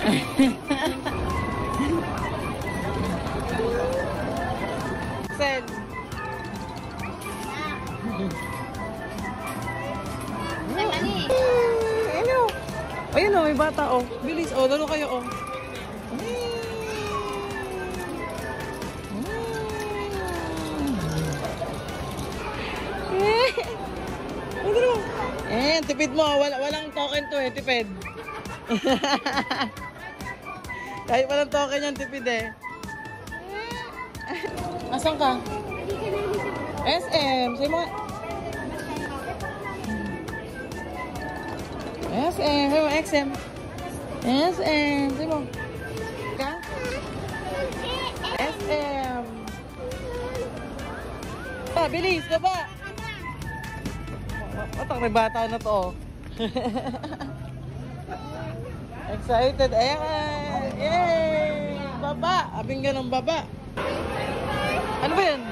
Sen. Ayun o. Ayun o, may bata o. Bilis o, lalo kayo o. Tipid mo. Walang token to eh, tipid. Kahit walang token yan, tipid eh. Asan ka? SM. Say mo. SM. Say mo, XM. SM. Say mo. Ka? SM. Pa, bilis ka ba? Matang may bata na to. Excited. Ayan. Yay! Baba. Abing ganun baba. Ano ba yun?